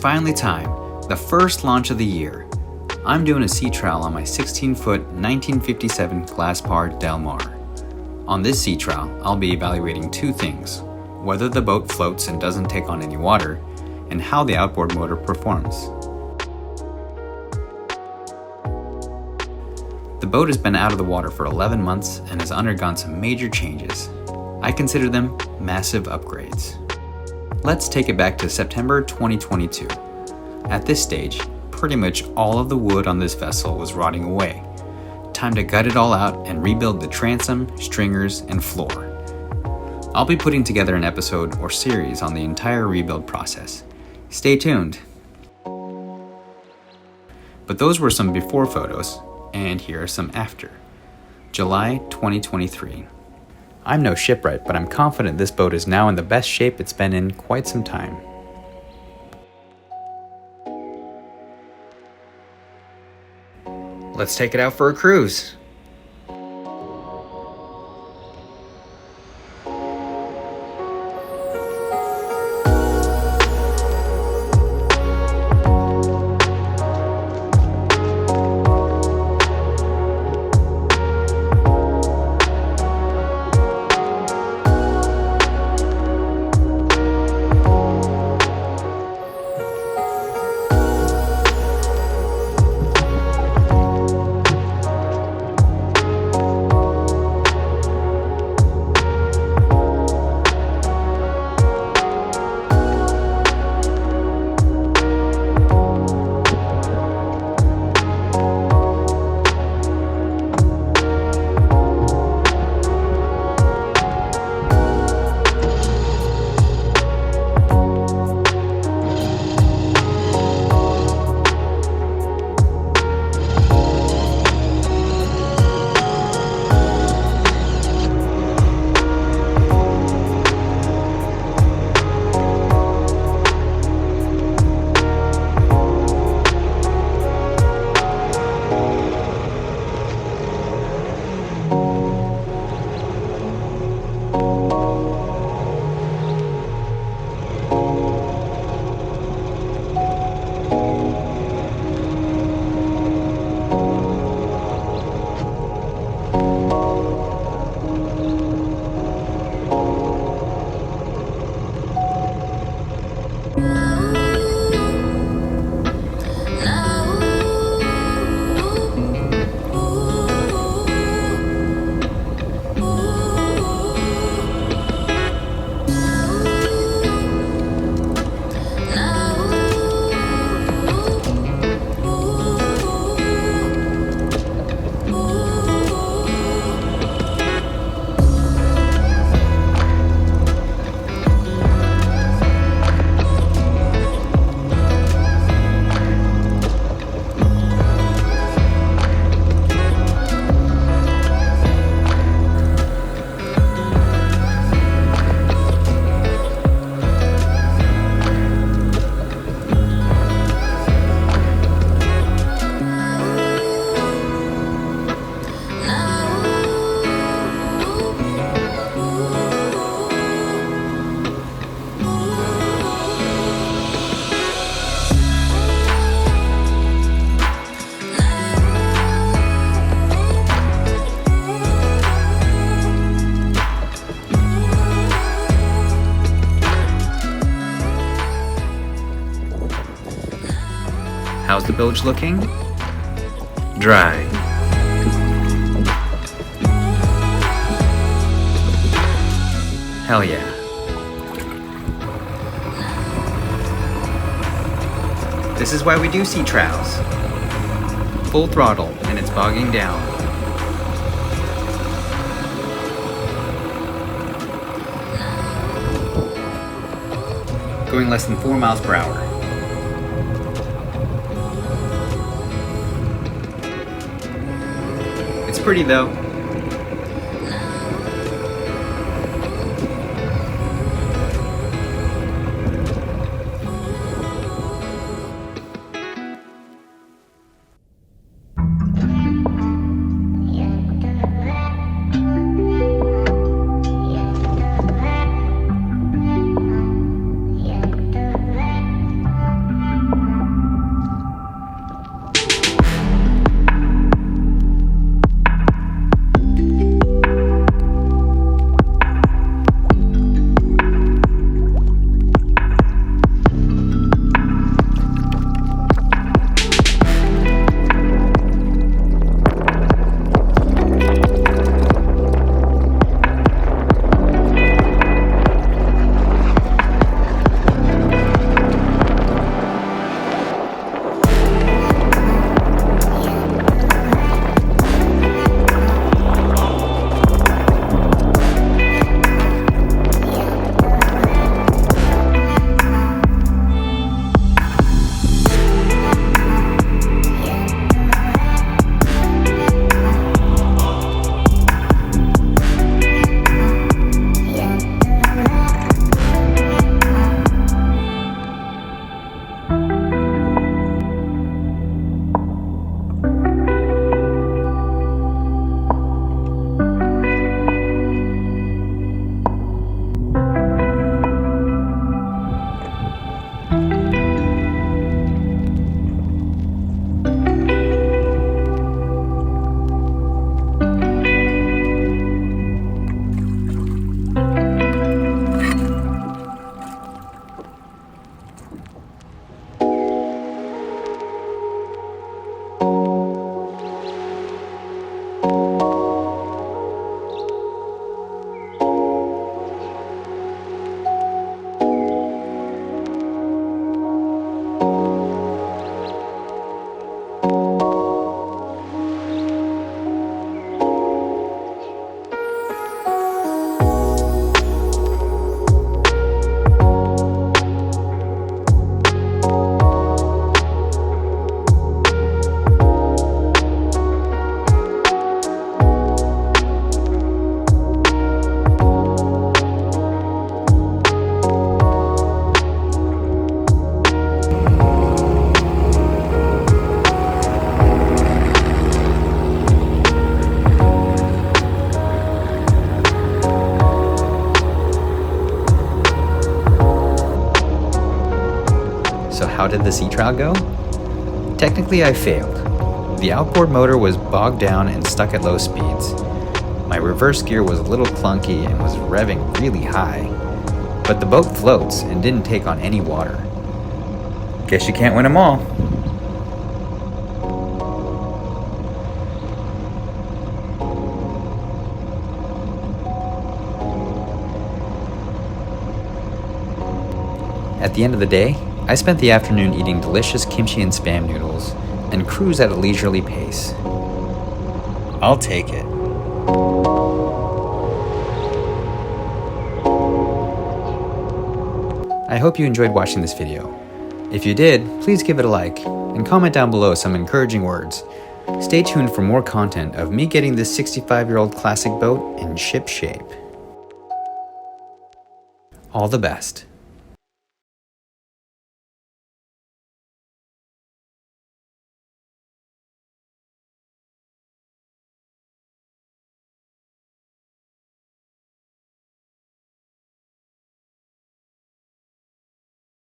finally time, the first launch of the year. I'm doing a sea trial on my 16-foot 1957 Glasspar Del Mar. On this sea trial, I'll be evaluating two things: whether the boat floats and doesn't take on any water, and how the outboard motor performs. The boat has been out of the water for 11 months and has undergone some major changes. I consider them massive upgrades. Let's take it back to September 2022. At this stage, pretty much all of the wood on this vessel was rotting away. Time to gut it all out and rebuild the transom, stringers, and floor. I'll be putting together an episode or series on the entire rebuild process. Stay tuned. But those were some before photos, and here are some after. July 2023. I'm no shipwright, but I'm confident this boat is now in the best shape it's been in quite some time. Let's take it out for a cruise. How's the bilge looking? Dry. Hell yeah. This is why we do sea trials. Full throttle and it's bogging down. Going less than 4 miles per hour. It's pretty though. how did the sea trial go? Technically, I failed. The outboard motor was bogged down and stuck at low speeds. My reverse gear was a little clunky and was revving really high. But the boat floats and didn't take on any water. Guess you can't win them all. At the end of the day, I spent the afternoon eating delicious kimchi and spam noodles and cruise at a leisurely pace. I'll take it. I hope you enjoyed watching this video. If you did, please give it a like and comment down below some encouraging words. Stay tuned for more content of me getting this 65-year-old classic boat in ship shape. All the best.